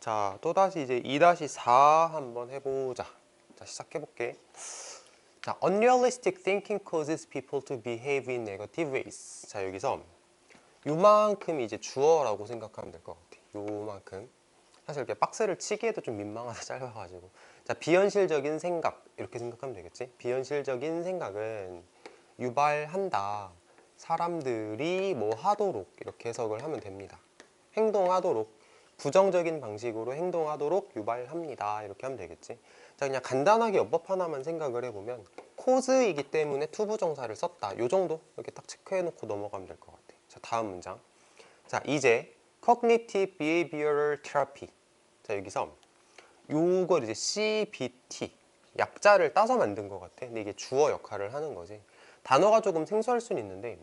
자, 또다시 이제 2-4 한번 해보자. 자, 시작해볼게. 자, unrealistic thinking causes people to behave in negative ways. 자, 여기서 요만큼이 이제 주어라고 생각하면 될 것 같아. 요만큼. 사실 이렇게 박스를 치기에도 좀 민망하다 짧아가지고. 자, 비현실적인 생각 이렇게 생각하면 되겠지. 비현실적인 생각은 유발한다. 사람들이 뭐 하도록 이렇게 해석을 하면 됩니다. 행동하도록, 부정적인 방식으로 행동하도록 유발합니다. 이렇게 하면 되겠지. 자, 그냥 간단하게 어법 하나만 생각을 해보면 코즈이기 때문에 투부정사를 썼다. 요 정도 이렇게 딱 체크해놓고 넘어가면 될 것 같아. 자, 다음 문장. 자, 이제 Cognitive Behavioral Therapy. 자, 여기서 요걸 이제 CBT 약자를 따서 만든 것 같아. 근데 이게 주어 역할을 하는 거지. 단어가 조금 생소할 수는 있는데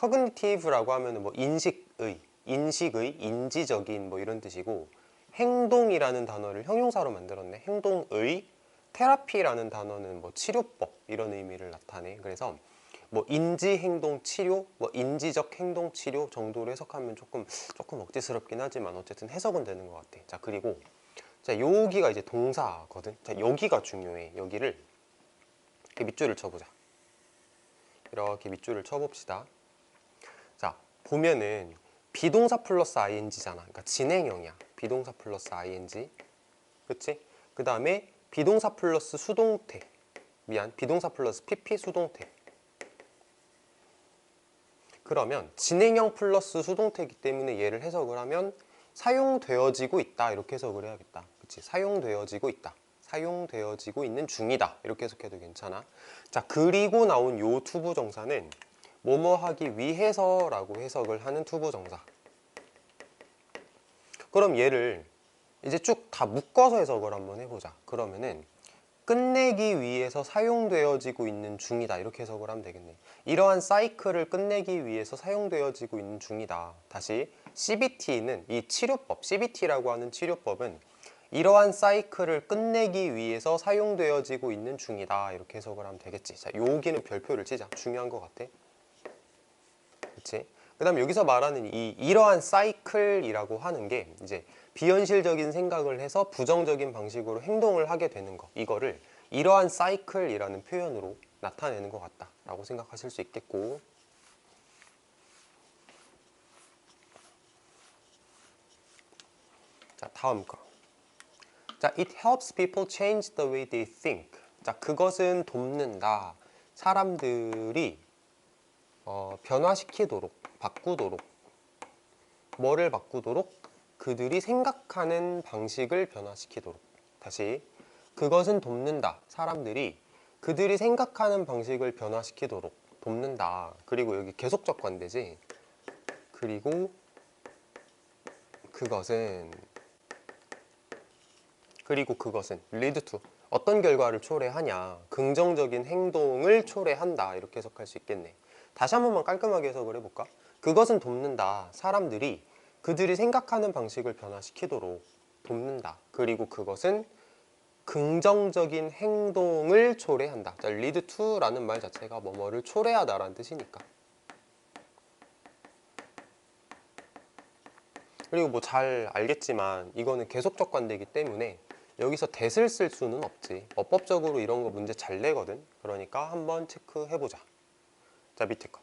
cognitive라고 하면은 뭐 인식의, 인지적인 뭐 이런 뜻이고, 행동이라는 단어를 형용사로 만들었네. 행동의. 테라피라는 단어는 뭐 치료법 이런 의미를 나타내. 그래서 뭐 인지 행동 치료, 뭐 인지적 행동 치료 정도로 해석하면 조금 억지스럽긴 하지만 어쨌든 해석은 되는 것 같아. 자, 그리고 자, 여기가 이제 동사거든. 자, 여기가 중요해. 여기를 이렇게 밑줄을 쳐보자. 이렇게 밑줄을 쳐봅시다. 자, 보면은 비동사 플러스 ing잖아. 그러니까 진행형이야. 비동사 플러스 ing. 그치? 그 다음에 비동사 플러스 수동태. 비동사 플러스 pp 수동태. 그러면 진행형 플러스 수동태이기 때문에 얘를 해석을 하면 사용되어지고 있다. 이렇게 해석을 해야겠다. 그치? 사용되어지고 있다. 사용되어지고 있는 중이다. 이렇게 해석해도 괜찮아. 자, 그리고 나온 요 투부정사는 뭐뭐 하기 위해서라고 해석을 하는 투부정사. 그럼 얘를 이제 쭉 다 묶어서 해석을 한번 해보자. 그러면은 끝내기 위해서 사용되어지고 있는 중이다. 이렇게 해석을 하면 되겠네. 이러한 사이클을 끝내기 위해서 사용되어지고 있는 중이다. 다시 CBT는 이 치료법, CBT라고 하는 치료법은 이러한 사이클을 끝내기 위해서 사용되어지고 있는 중이다. 이렇게 해석을 하면 되겠지. 자, 여기는 별표를 치자. 중요한 것 같아. 그치? 그 다음에 여기서 말하는 이러한 사이클이라고 하는 게 이제 비현실적인 생각을 해서 부정적인 방식으로 행동을 하게 되는 거, 이거를 이러한 사이클이라는 표현으로 나타내는 것 같다 라고 생각하실 수 있겠고, 자, 다음 거. 자, it helps people change the way they think. 자, 그것은 돕는다. 사람들이 변화시키도록, 바꾸도록. 뭐를 바꾸도록? 그들이 생각하는 방식을 변화시키도록. 다시, 그것은 돕는다. 사람들이 그들이 생각하는 방식을 변화시키도록 돕는다. 그리고 여기 계속적 관대지. 그리고 그것은 lead to 어떤 결과를 초래하냐, 긍정적인 행동을 초래한다. 이렇게 해석할 수 있겠네. 다시 한 번만 깔끔하게 해석을 해볼까? 그것은 돕는다. 사람들이 그들이 생각하는 방식을 변화시키도록 돕는다. 그리고 그것은 긍정적인 행동을 초래한다. 자, lead to라는 말 자체가 뭐뭐를 초래하다 라는 뜻이니까. 그리고 뭐 잘 알겠지만 이거는 계속적 관대이기 때문에 여기서 that을 쓸 수는 없지. 어법적으로 이런 거 문제 잘 내거든. 그러니까 한번 체크해보자. 자, 밑에 거.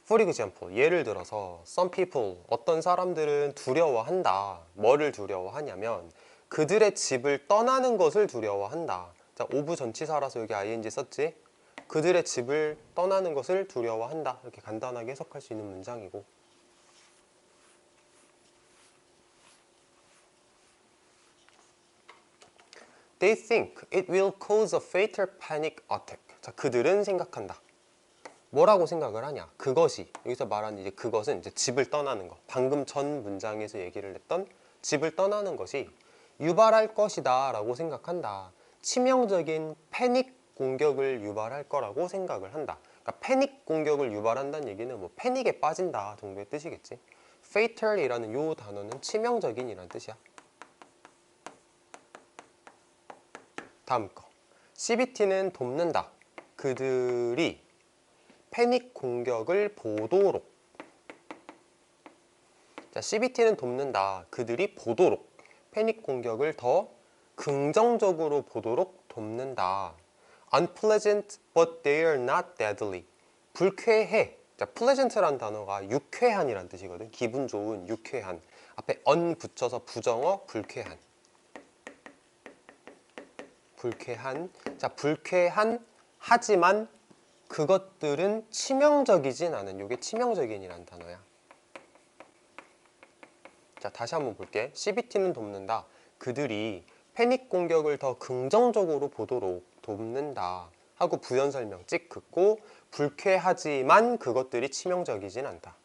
For example, 예를 들어서 some people, 어떤 사람들은 두려워한다. 뭐를 두려워하냐면 그들의 집을 떠나는 것을 두려워한다. 자, 오브 전치사라서 여기 ing 썼지? 그들의 집을 떠나는 것을 두려워한다. 이렇게 간단하게 해석할 수 있는 문장이고, They think it will cause a fatal panic attack. 자, 그들은 생각한다. 뭐라고 생각을 하냐? 그것이, 여기서 말하는 이제 그것은 이제 집을 떠나는 거. 방금 전 문장에서 얘기를 했던 집을 떠나는 것이 유발할 것이다 라고 생각한다. 치명적인 패닉 공격을 유발할 거라고 생각을 한다. 그러니까 패닉 공격을 유발한다는 얘기는 뭐 패닉에 빠진다 정도의 뜻이겠지. fatal이라는 요 단어는 치명적인이라는 뜻이야. 다음 거. CBT는 돕는다. 그들이 패닉 공격을 보도록. 자, CBT는 돕는다. 그들이 보도록. 패닉 공격을 더 긍정적으로 보도록 돕는다. Unpleasant, but they are not deadly. 불쾌해. 자, pleasant라는 단어가 유쾌한이란 뜻이거든. 기분 좋은, 유쾌한. 앞에 un 붙여서 부정어, 불쾌한. 불쾌한. 자, 불쾌한 하지만 그것들은 치명적이진 않은. 이게 치명적인이란 단어야. 자, 다시 한번 볼게. CBT는 돕는다. 그들이 패닉 공격을 더 긍정적으로 보도록 돕는다 하고 부연 설명 찍 긋고 불쾌하지만 그것들이 치명적이진 않다.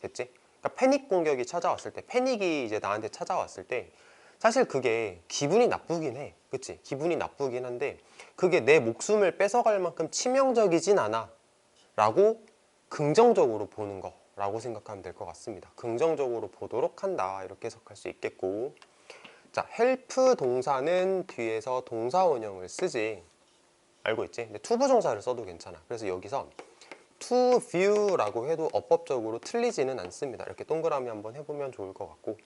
됐지? 그러니까 패닉 공격이 찾아왔을 때, 패닉이 이제 나한테 찾아왔을 때 사실 그게 기분이 나쁘긴 해. 그치? 기분이 나쁘긴 한데 그게 내 목숨을 뺏어갈 만큼 치명적이진 않아 라고 긍정적으로 보는 거 라고 생각하면 될 것 같습니다. 긍정적으로 보도록 한다 이렇게 해석할 수 있겠고, 자, help 동사는 뒤에서 동사 원형을 쓰지. 알고 있지? 근데 투부정사를 써도 괜찮아. 그래서 여기서 to view라고 해도 어법적으로 틀리지는 않습니다. 이렇게 동그라미 한번 해보면 좋을 것 같고,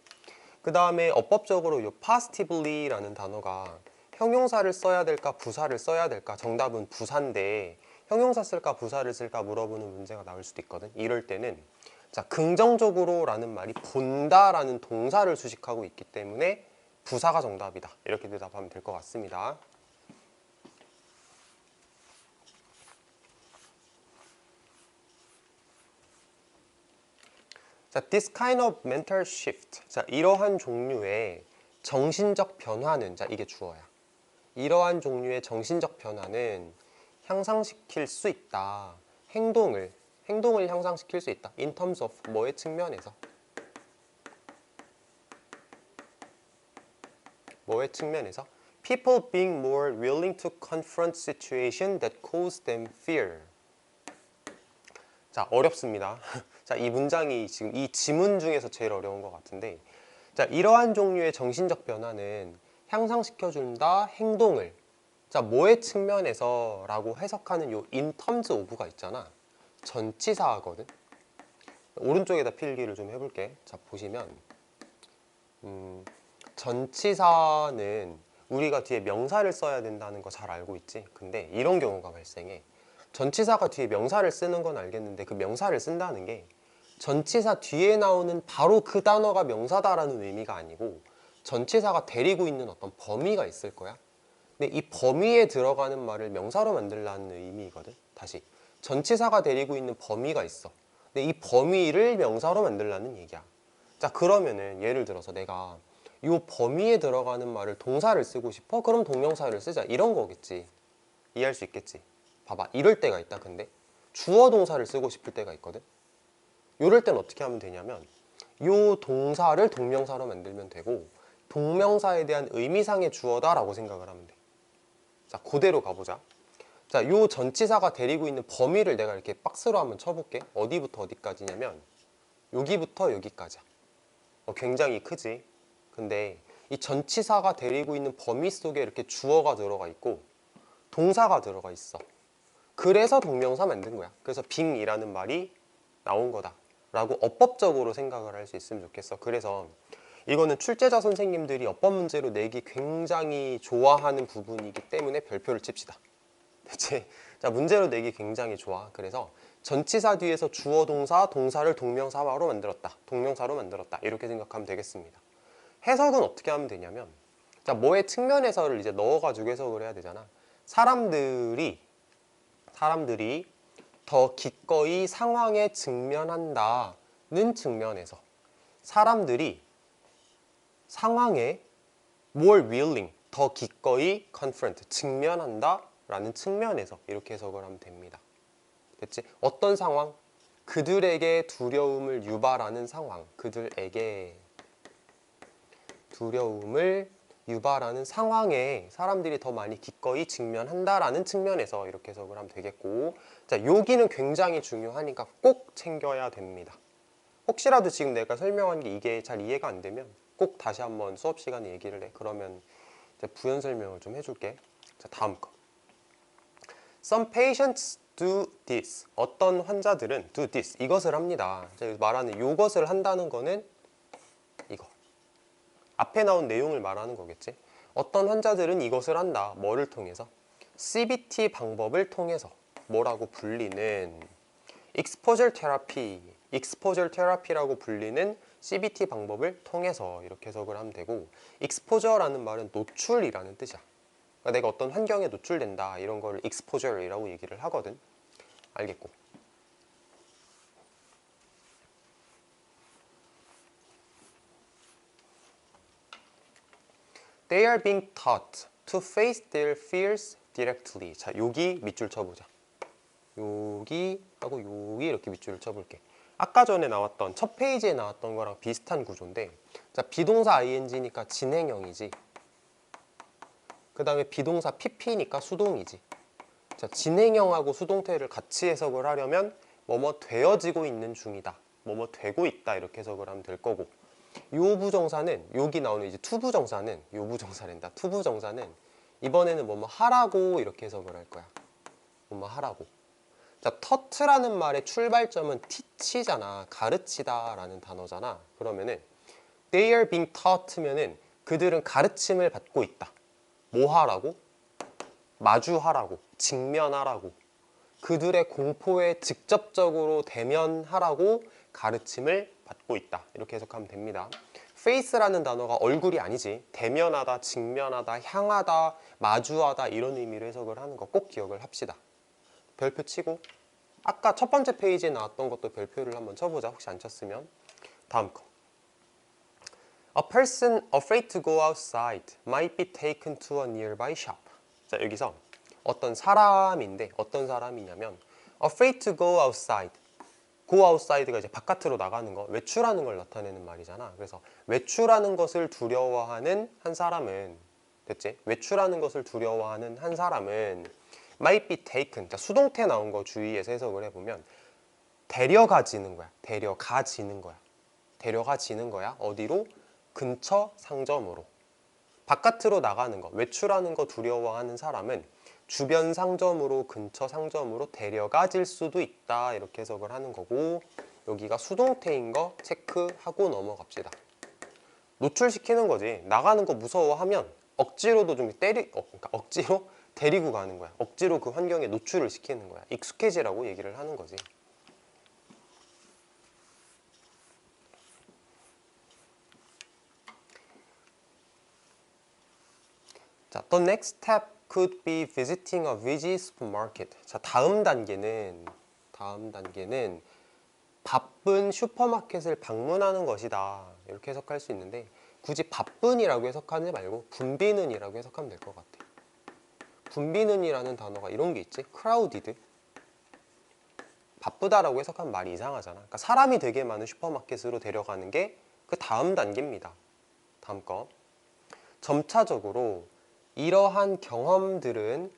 그 다음에 어법적으로 이 positively라는 단어가 형용사를 써야 될까 부사를 써야 될까, 정답은 부사인데 형용사 쓸까 부사를 쓸까 물어보는 문제가 나올 수도 있거든. 이럴 때는 자, 긍정적으로 라는 말이 본다 라는 동사를 수식하고 있기 때문에 부사가 정답이다 이렇게 대답하면 될 것 같습니다. 자, this kind of mental shift. 자, 이러한 종류의 정신적 변화는, 자, 이게 주어야. 이러한 종류의 정신적 변화는 향상시킬 수 있다. 행동을 향상시킬 수 있다. In terms of 뭐의 측면에서? 뭐의 측면에서? People being more willing to confront situation that cause them fear. 자, 어렵습니다. 자, 이 문장이 지금 이 지문 중에서 제일 어려운 것 같은데, 자, 이러한 종류의 정신적 변화는 향상시켜준다 행동을, 자, 뭐의 측면에서 라고 해석하는 요 in terms of가 있잖아. 전치사거든. 오른쪽에다 필기를 좀 해볼게. 자, 보시면 전치사는 우리가 뒤에 명사를 써야 된다는 거 잘 알고 있지? 근데 이런 경우가 발생해. 전치사가 뒤에 명사를 쓰는 건 알겠는데 그 명사를 쓴다는 게 전치사 뒤에 나오는 바로 그 단어가 명사다라는 의미가 아니고 전치사가 데리고 있는 어떤 범위가 있을 거야. 근데 이 범위에 들어가는 말을 명사로 만들라는 의미거든. 다시, 전치사가 데리고 있는 범위가 있어. 근데 이 범위를 명사로 만들라는 얘기야. 자, 그러면은 예를 들어서 내가 이 범위에 들어가는 말을 동사를 쓰고 싶어? 그럼 동명사를 쓰자. 이런 거겠지. 이해할 수 있겠지. 봐봐, 이럴 때가 있다. 근데 주어 동사를 쓰고 싶을 때가 있거든. 이럴 땐 어떻게 하면 되냐면 이 동사를 동명사로 만들면 되고 동명사에 대한 의미상의 주어다 라고 생각을 하면 돼. 자, 그대로 가보자. 자, 요 전치사가 데리고 있는 범위를 내가 이렇게 박스로 한번 쳐볼게. 어디부터 어디까지냐면 여기부터 여기까지야. 굉장히 크지. 근데 이 전치사가 데리고 있는 범위 속에 이렇게 주어가 들어가 있고 동사가 들어가 있어. 그래서 동명사 만든 거야. 그래서 빙이라는 말이 나온 거다 라고 어법적으로 생각을 할 수 있으면 좋겠어. 그래서 이거는 출제자 선생님들이 어법 문제로 내기 굉장히 좋아하는 부분이기 때문에 별표를 칩시다. 대체, 자, 문제로 내기 굉장히 좋아. 그래서 전치사 뒤에서 주어 동사, 동사를 동명사로 만들었다. 동명사로 만들었다. 이렇게 생각하면 되겠습니다. 해석은 어떻게 하면 되냐면, 자, 뭐의 측면에서를 이제 넣어가지고 해석을 해야 되잖아. 사람들이 더 기꺼이 상황에 직면한다는 측면에서, 사람들이 상황에 more willing, 더 기꺼이 confront, 직면한다 라는 측면에서 이렇게 해석을 하면 됩니다. 됐지? 어떤 상황? 그들에게 두려움을 유발하는 상황. 그들에게 두려움을 유발하는 상황에 사람들이 더 많이 기꺼이 직면한다라는 측면에서 이렇게 해석을 하면 되겠고, 자, 여기는 굉장히 중요하니까 꼭 챙겨야 됩니다. 혹시라도 지금 내가 설명한 게 이게 잘 이해가 안 되면 꼭 다시 한번 수업 시간에 얘기를 해. 그러면 이제 부연 설명을 좀 해줄게. 자, 다음 거. Some patients do this. 어떤 환자들은 do this. 이것을 합니다. 제가 말하는 이것을 한다는 거는 이거. 앞에 나온 내용을 말하는 거겠지. 어떤 환자들은 이것을 한다. 뭐를 통해서? CBT 방법을 통해서 뭐라고 불리는 exposure therapy, exposure therapy라고 불리는 CBT 방법을 통해서 이렇게 해석을 하면 되고, exposure라는 말은 노출이라는 뜻이야. 그러니까 내가 어떤 환경에 노출된다 이런 걸 exposure이라고 얘기를 하거든. 알겠고. They are being taught to face their fears directly. 자, 여기 밑줄 쳐보자. 여기 하고 여기 이렇게 밑줄을 쳐볼게. 아까 전에 나왔던 첫 페이지에 나왔던 거랑 비슷한 구조인데, 자, 비동사 ing니까 진행형이지. 그 다음에 비동사 pp니까 수동이지. 자, 진행형하고 수동태를 같이 해석을 하려면 뭐뭐 되어지고 있는 중이다, 뭐뭐 되고 있다 이렇게 해석을 하면 될 거고, 요 부정사는 여기 나오는 이제 투부정사는 요 부정사랜다. 투부정사는 이번에는 뭐뭐 하라고 이렇게 해석을 할 거야. 뭐뭐 하라고. 자, taught,라는 말의 출발점은 teach잖아. 가르치다 라는 단어잖아. 그러면은 they are being taught면은 그들은 가르침을 받고 있다. 뭐 하라고? 마주하라고, 직면하라고, 그들의 공포에 직접적으로 대면하라고 가르침을 받고 있다. 이렇게 해석하면 됩니다. face라는 단어가 얼굴이 아니지. 대면하다, 직면하다, 향하다, 마주하다 이런 의미로 해석을 하는 거 꼭 기억을 합시다. 별표 치고, 아까 첫 번째 페이지에 나왔던 것도 별표를 한번 쳐보자. 혹시 안 쳤으면. 다음 거. A person afraid to go outside might be taken to a nearby shop. 자, 여기서 어떤 사람인데 어떤 사람이냐면 afraid to go outside. go outside가 이제 바깥으로 나가는 거, 외출하는 걸 나타내는 말이잖아. 그래서 외출하는 것을 두려워하는 한 사람은, 됐지? 외출하는 것을 두려워하는 한 사람은 might be taken. 자, 수동태 나온 거 주의해서 해석을 해보면 데려가지는 거야. 데려가지는 거야. 데려가지는 거야. 어디로? 근처 상점으로. 바깥으로 나가는 거, 외출하는 거 두려워하는 사람은 주변 상점으로, 근처 상점으로 데려가질 수도 있다 이렇게 해석을 하는 거고, 여기가 수동태인 거 체크하고 넘어갑시다. 노출시키는 거지. 나가는 거 무서워하면 억지로도 좀 그러니까 억지로 데리고 가는 거야. 억지로 그 환경에 노출을 시키는 거야. 익숙해지라고 얘기를 하는 거지. 자, the next step could be visiting a busy supermarket. 자, 다음 단계는 바쁜 슈퍼마켓을 방문하는 것이다. 이렇게 해석할 수 있는데, 굳이 바쁜이라고 해석하지 말고 붐비는이라고 해석하면 될 것 같아. 붐비는이라는 단어가 이런 게 있지. crowded. 바쁘다라고 해석하면 말이 이상하잖아. 그러니까 사람이 되게 많은 슈퍼마켓으로 데려가는 게 그 다음 단계입니다. 다음 거. 점차적으로 이러한 경험들은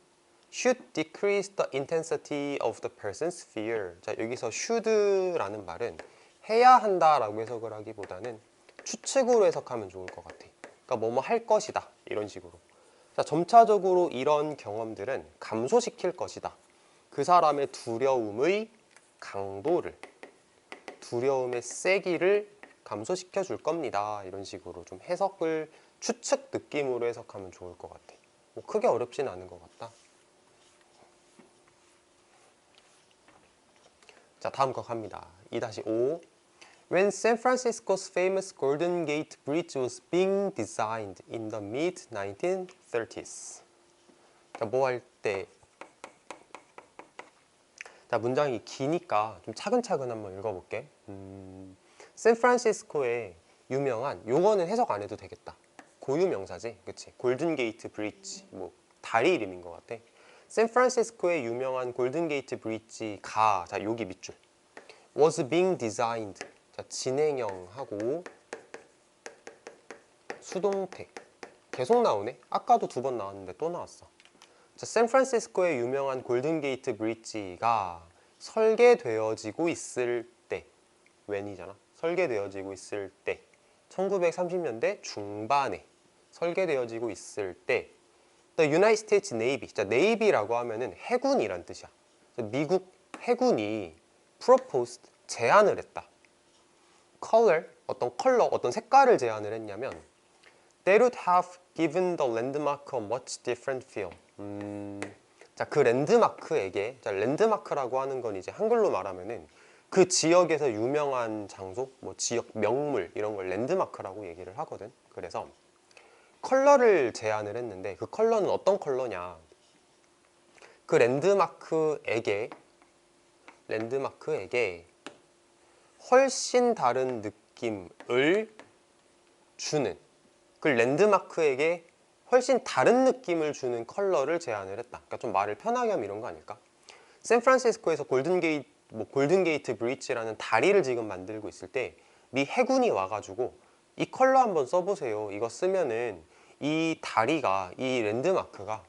should decrease the intensity of the person's fear. 자, 여기서 should라는 말은 해야 한다라고 해석을 하기보다는 추측으로 해석하면 좋을 것 같아. 그러니까 뭐뭐 할 것이다 이런 식으로. 자, 점차적으로 이런 경험들은 감소시킬 것이다. 그 사람의 두려움의 강도를, 두려움의 세기를 감소시켜 줄 겁니다. 이런 식으로 좀 해석을 추측 느낌으로 해석하면 좋을 것 같아. 뭐 크게 어렵진 않은 것 같다. 자, 다음 거 갑니다. 2-5. When San Francisco's famous Golden Gate Bridge was being designed in the mid-1930s. 자, 뭐 할 때? 자, 문장이 기니까 좀 차근차근 한번 읽어볼게. 샌프란시스코의 유명한, 요거는 해석 안 해도 되겠다. 고유 명사지, 그치? 골든 게이트 브릿지, 뭐 다리 이름인 것 같아. 샌프란시스코의 유명한 골든 게이트 브릿지가, 자, 여기 밑줄. was being designed. 자, 진행형하고 수동태. 계속 나오네? 아까도 2번 나왔는데 또 나왔어. 자, 샌프란시스코의 유명한 골든 게이트 브릿지가 설계되어지고 있을 때, when이잖아. 설계되어지고 있을 때, 1930년대 중반에 설계되어지고 있을 때, The United States Navy. 자, Navy라고 하면은 해군이란 뜻이야. 미국 해군이 proposed, 제안을 했다. color, 어떤 컬러, 어떤 색깔을 제안을 했냐면 That would have given the landmark a much different feel. 자, 그 랜드마크에게, 자, 랜드마크라고 하는 건 이제 한글로 말하면은 그 지역에서 유명한 장소, 뭐 지역 명물 이런 걸 랜드마크라고 얘기를 하거든. 그래서 컬러를 제안을 했는데 그 컬러는 어떤 컬러냐? 그 랜드마크에게 훨씬 다른 느낌을 주는, 그 랜드마크에게 훨씬 다른 느낌을 주는 컬러를 제안을 했다. 그러니까 좀 말을 편하게 하면 이런 거 아닐까? 샌프란시스코에서 골든게이트 브릿지라는 다리를 지금 만들고 있을 때 미 해군이 와가지고 이 컬러 한번 써보세요. 이거 쓰면은 이 랜드마크가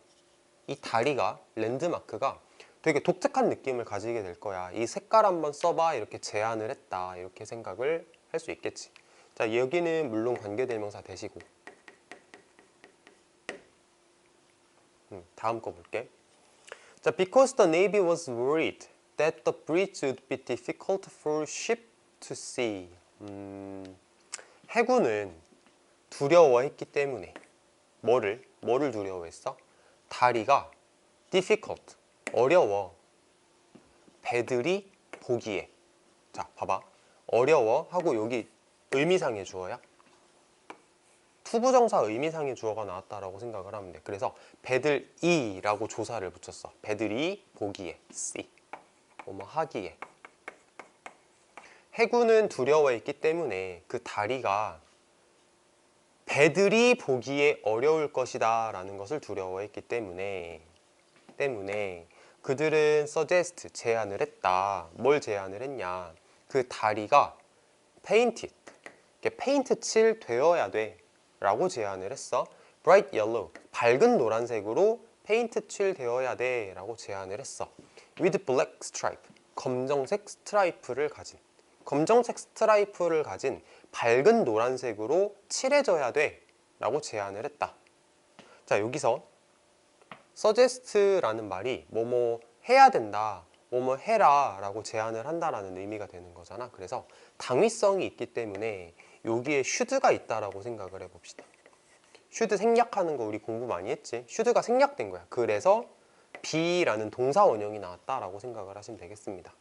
되게 독특한 느낌을 가지게 될 거야. 이 색깔 한번 써봐. 이렇게 제안을 했다. 이렇게 생각을 할 수 있겠지. 자, 여기는 물론 관계대명사 대시고. 다음 거 볼게. 자, because the Navy was worried that the bridge would be difficult for ship to see. 해군은 두려워했기 때문에 뭐를 두려워했어? 다리가 difficult, 어려워. 배들이 보기에. 자, 봐봐. 어려워 하고 여기 의미상의 주어야. 투부정사 의미상의 주어가 나왔다라고 생각을 하면 돼. 그래서 배들이라고 조사를 붙였어. 배들이 보기에, see, 뭐뭐 하기에. 해군은 두려워했기 때문에 그 다리가 배들이 보기에 어려울 것이다 라는 것을 두려워했기 때문에 그들은 suggest, 제안을 했다. 뭘 제안을 했냐? 그 다리가 painted, 페인트 칠 되어야 돼 라고 제안을 했어. bright yellow, 밝은 노란색으로 페인트 칠 되어야 돼 라고 제안을 했어. with black stripe, 검정색 스트라이프를 가진 밝은 노란색으로 칠해져야 돼 라고 제안을 했다. 자, 여기서 suggest라는 말이 뭐뭐 해야 된다, 뭐뭐 해라 라고 제안을 한다라는 의미가 되는 거잖아. 그래서 당위성이 있기 때문에 여기에 should가 있다라고 생각을 해봅시다. should 생략하는 거 우리 공부 많이 했지. should가 생략된 거야. 그래서 be라는 동사 원형이 나왔다라고 생각을 하시면 되겠습니다.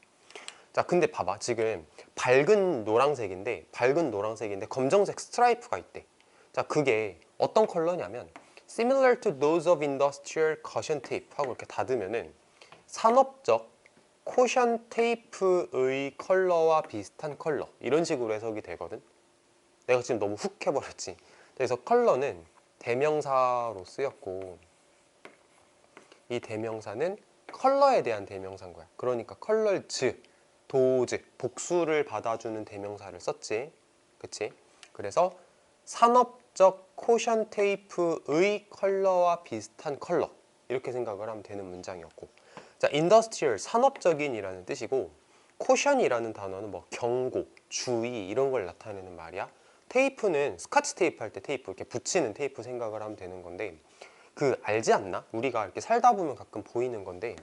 자, 근데 봐봐. 지금 밝은 노란색인데 검정색 스트라이프가 있대. 자, 그게 어떤 컬러냐면 similar to those of industrial caution tape 하고 이렇게 닫으면은 산업적 코션 테이프의 컬러와 비슷한 컬러, 이런 식으로 해석이 되거든. 내가 지금 너무 훅 해버렸지. 그래서 컬러는 대명사로 쓰였고 이 대명사는 컬러에 대한 대명사인 거야. 그러니까 컬러즈, 도즈, 복수를 받아주는 대명사를 썼지. 그치? 그래서 산업적 코션 테이프의 컬러와 비슷한 컬러, 이렇게 생각을 하면 되는 문장이었고, 자, industrial, 산업적인이라는 뜻이고, 코션이라는 단어는 뭐 경고, 주의 이런 걸 나타내는 말이야. 테이프는 스카치 테이프 할 때 테이프 이렇게 붙이는 테이프 생각을 하면 되는 건데, 그 알지 않나? 우리가 이렇게 살다 보면 가끔 보이는 건데,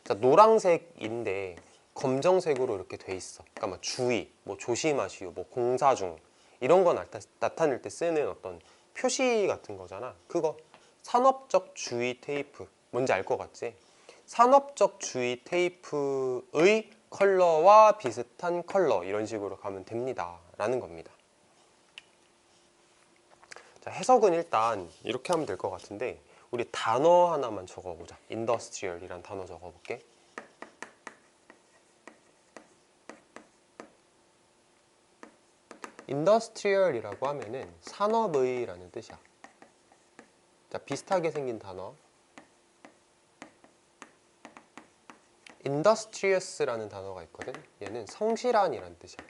자, 노란색인데 검정색으로 이렇게 돼 있어. 그러니까 뭐 주의, 뭐 조심하시오, 뭐 공사 중, 이런 거 나타낼 때 쓰는 어떤 표시 같은 거잖아. 그거 산업적 주의 테이프, 뭔지 알 것 같지? 산업적 주의 테이프의 컬러와 비슷한 컬러, 이런 식으로 가면 됩니다 라는 겁니다. 자, 해석은 일단 이렇게 하면 될 것 같은데, 우리 단어 하나만 적어보자. industrial이란 단어 적어볼게. industrial이라고 하면은 산업의 라는 뜻이야. 자, 비슷하게 생긴 단어 industrious라는 단어가 있거든. 얘는 성실한이라는 뜻이야.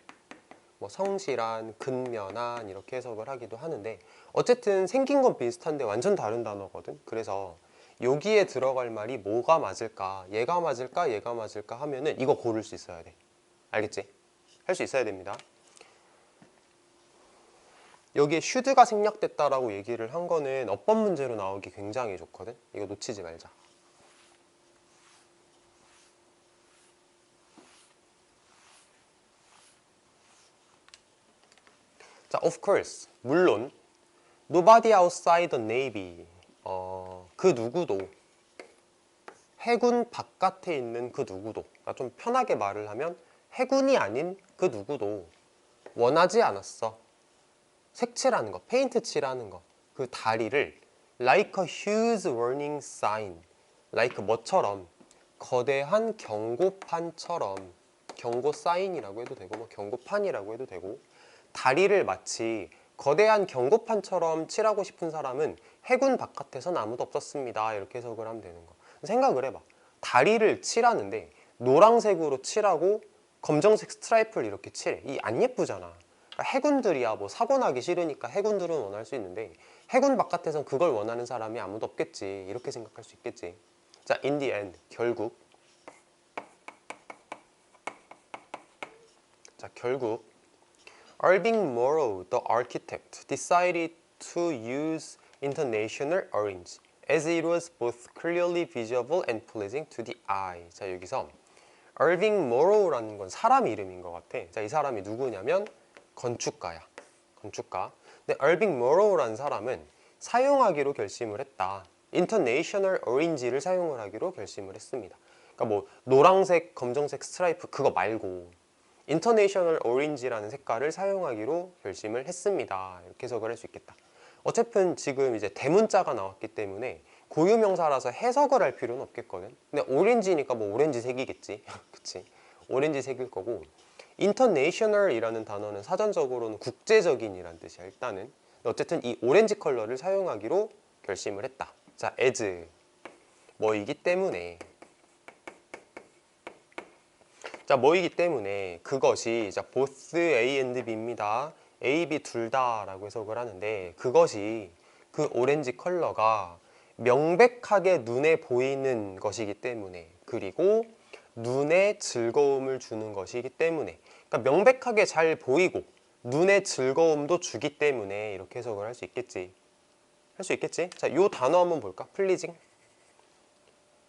뭐 성실한, 근면한 이렇게 해석을 하기도 하는데, 어쨌든 생긴 건 비슷한데 완전 다른 단어거든. 그래서 여기에 들어갈 말이 뭐가 맞을까, 얘가 맞을까, 얘가 맞을까 하면은 이거 고를 수 있어야 돼. 알겠지? 할 수 있어야 됩니다. 여기에 should가 생략됐다라고 얘기를 한 거는 어법 문제로 나오기 굉장히 좋거든. 이거 놓치지 말자. 자, of course, 물론 Nobody outside the Navy. 그 누구도 해군 바깥에 있는 그 누구도, 그러니까 좀 편하게 말을 하면 해군이 아닌 그 누구도 원하지 않았어. 색칠하는 거, 페인트 칠하는 거, 그 다리를 like a huge warning sign, like 뭐처럼, 거대한 경고판처럼, 경고 사인이라고 해도 되고 뭐 경고판이라고 해도 되고, 다리를 마치 거대한 경고판처럼 칠하고 싶은 사람은 해군 바깥에선 아무도 없었습니다. 이렇게 해석을 하면 되는 거. 생각을 해봐. 다리를 칠하는데 노란색으로 칠하고 검정색 스트라이프를 이렇게 칠해. 이 안 예쁘잖아. 그러니까 해군들이야 뭐 사고 나기 싫으니까 해군들은 원할 수 있는데 해군 바깥에선 그걸 원하는 사람이 아무도 없겠지. 이렇게 생각할 수 있겠지. 자, in the end, 결국 Irving Morrow, the architect, decided to use international orange as it was both clearly visible and pleasing to the eye. 자, 여기서 Irving Morrow라는 건 사람 이름인 것 같아. 자, 이 사람이 누구냐면 건축가야. 건축가. 근데 Irving Morrow라는 사람은 사용하기로 결심을 했다. International Orange를 사용을 하기로 결심을 했습니다. 그러니까 뭐 노란색, 검정색 스트라이프 그거 말고 International Orange라는 색깔을 사용하기로 결심을 했습니다. 이렇게 해석을 할 수 있겠다. 어차피 지금 이제 대문자가 나왔기 때문에 고유명사라서 해석을 할 필요는 없겠거든. 근데 오렌지니까 뭐 오렌지색이겠지. 그치? 오렌지색일 거고, International이라는 단어는 사전적으로는 국제적인이란 뜻이야. 일단은 어쨌든 이 오렌지 컬러를 사용하기로 결심을 했다. 자, as 뭐이기 때문에, 자, 뭐이기 때문에 그것이, 자, both A and B입니다. A, B 둘 다라고 해석을 하는데, 그것이, 그 오렌지 컬러가 명백하게 눈에 보이는 것이기 때문에, 그리고 눈에 즐거움을 주는 것이기 때문에, 그러니까 명백하게 잘 보이고 눈에 즐거움도 주기 때문에 이렇게 해석을 할 수 있겠지. 할 수 있겠지? 자, 요 단어 한번 볼까? 플리징.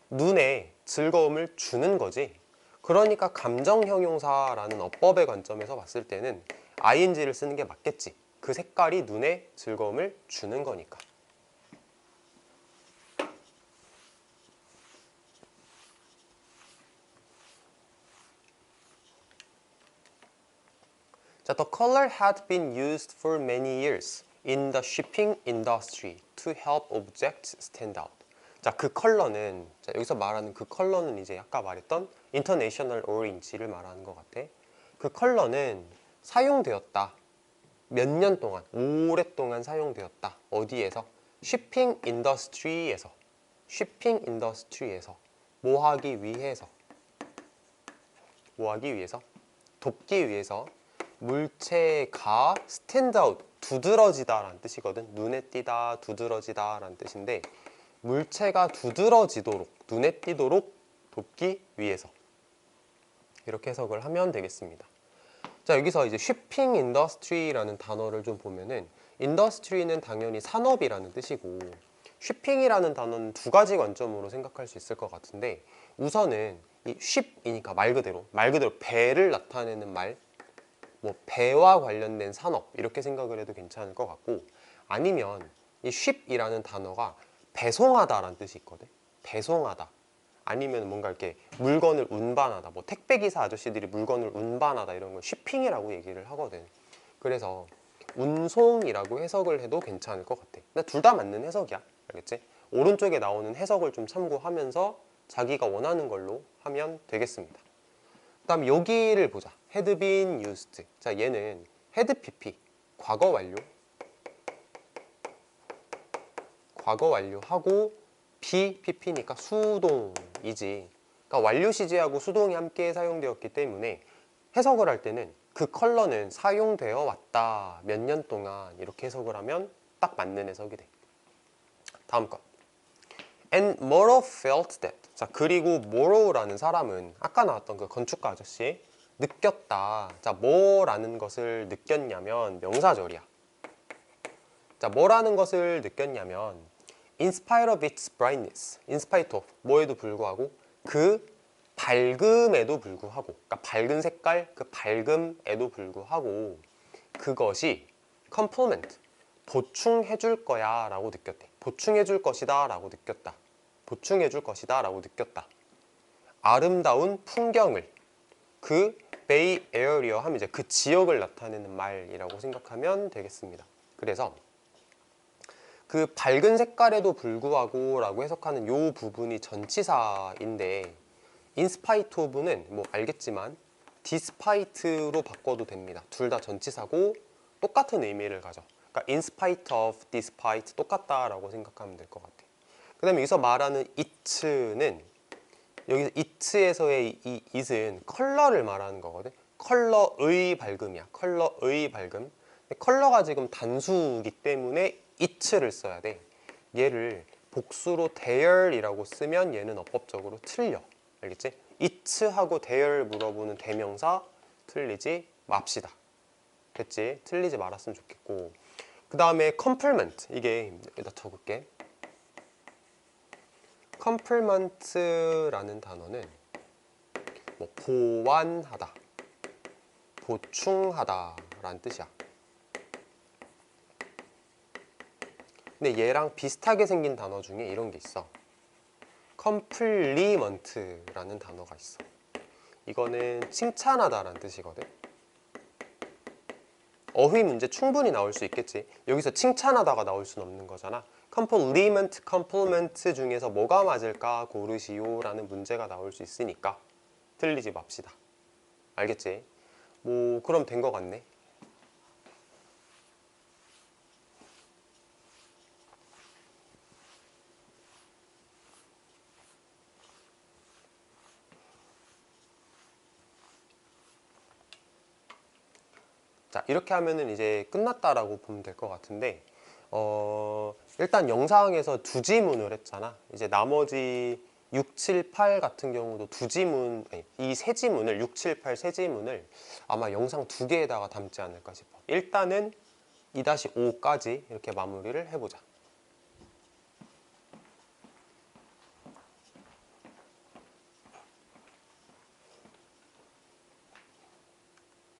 눈에 즐거움을 주는 거지. 그러니까 감정 형용사라는 어법의 관점에서 봤을 때는 ing를 쓰는 게 맞겠지. 그 색깔이 눈에 즐거움을 주는 거니까. 자, the color had been used for many years in the shipping industry to help objects stand out. 자, 그 컬러는, 자, 여기서 말하는 그 컬러는 이제 아까 말했던 International Orange를 말하는 것 같아. 그 컬러는 사용되었다. 몇 년 동안, 오랫동안 사용되었다. 어디에서? shipping industry에서. shipping industry에서. 뭐 하기 위해서? 뭐 하기 위해서? 돕기 위해서. 물체가 stand out, 두드러지다 라는 뜻이거든. 눈에 띄다, 두드러지다 라는 뜻인데, 물체가 두드러지도록, 눈에 띄도록 돕기 위해서. 이렇게 해석을 하면 되겠습니다. 자, 여기서 이제 shipping industry라는 단어를 좀 보면은, industry는 당연히 산업이라는 뜻이고, shipping이라는 단어는 두 가지 관점으로 생각할 수 있을 것 같은데, 우선은 이 ship이니까 말 그대로 배를 나타내는 말, 뭐 배와 관련된 산업 이렇게 생각을 해도 괜찮을 것 같고, 아니면 이 ship이라는 단어가 배송하다라는 뜻이 있거든. 배송하다. 아니면 뭔가 이렇게 물건을 운반하다. 뭐 택배기사 아저씨들이 물건을 운반하다 이런 걸 쉬핑이라고 얘기를 하거든. 그래서 운송이라고 해석을 해도 괜찮을 것 같아. 근데 둘 다 맞는 해석이야. 알겠지? 오른쪽에 나오는 해석을 좀 참고하면서 자기가 원하는 걸로 하면 되겠습니다. 그다음 여기를 보자. had been used. 자, 얘는 had pp 과거 완료. 과거 완료하고 be pp니까 수동이지. 그러니까 완료 시제하고 수동이 함께 사용되었기 때문에 해석을 할 때는 그 컬러는 사용되어 왔다. 몇 년 동안 이렇게 해석을 하면 딱 맞는 해석이 돼. 다음 거. And Morrow felt that. 자, 그리고 Morrow라는 사람은 아까 나왔던 그 건축가 아저씨 느꼈다. 자, 뭐라는 것을 느꼈냐면 명사절이야. 자, 뭐라는 것을 느꼈냐면 in spite of its brightness, in spite of 뭐에도 불구하고, 그 밝음에도 불구하고, 그러니까 밝은 색깔, 그 밝음에도 불구하고 그것이 compliment, 보충해 줄 거야 라고 느꼈대. 보충해 줄 것이다 라고 느꼈다. 보충해 줄 것이다 라고 느꼈다. 아름다운 풍경을, 그 베이 에어리어 하면 이제 그 지역을 나타내는 말이라고 생각하면 되겠습니다. 그래서 그 밝은 색깔에도 불구하고 라고 해석하는 요 부분이 전치사인데 인스파이트 오브는 뭐 알겠지만 디스파이트로 바꿔도 됩니다. 둘 다 전치사고 똑같은 의미를 가져. 그러니까 in spite of, despite 똑같다라고 생각하면 될 것 같아. 그 다음에 여기서 말하는 it는 여기서 it에서의 이 it은 컬러를 말하는 거거든. 컬러의 밝음이야. 컬러의 밝음. 근데 컬러가 지금 단수이기 때문에 it를 써야 돼. 얘를 복수로 there이라고 쓰면 얘는 어법적으로 틀려. 알겠지? it하고 there 물어보는 대명사 틀리지 맙시다. 됐지? 틀리지 말았으면 좋겠고, 그 다음에 complement, 이게 여기다 적을게. complement라는 단어는 뭐 보완하다, 보충하다 라는 뜻이야. 근데 얘랑 비슷하게 생긴 단어 중에 이런 게 있어. compliment라는 단어가 있어. 이거는 칭찬하다라는 뜻이거든. 어휘 문제 충분히 나올 수 있겠지. 여기서 칭찬하다가 나올 수는 없는 거잖아. compliment, compliment 중에서 뭐가 맞을까 고르시오 라는 문제가 나올 수 있으니까 틀리지 맙시다. 알겠지? 뭐 그럼 된 거 같네. 자, 이렇게 하면은 이제 끝났다라고 보면 될 것 같은데, 일단 영상에서 두 지문을 했잖아. 이제 나머지 6, 7, 8 같은 경우도 두 지문, 이 세 지문을, 6, 7, 8 세 지문을 아마 영상 두 개에다가 담지 않을까 싶어. 일단은 2-5까지 이렇게 마무리를 해보자.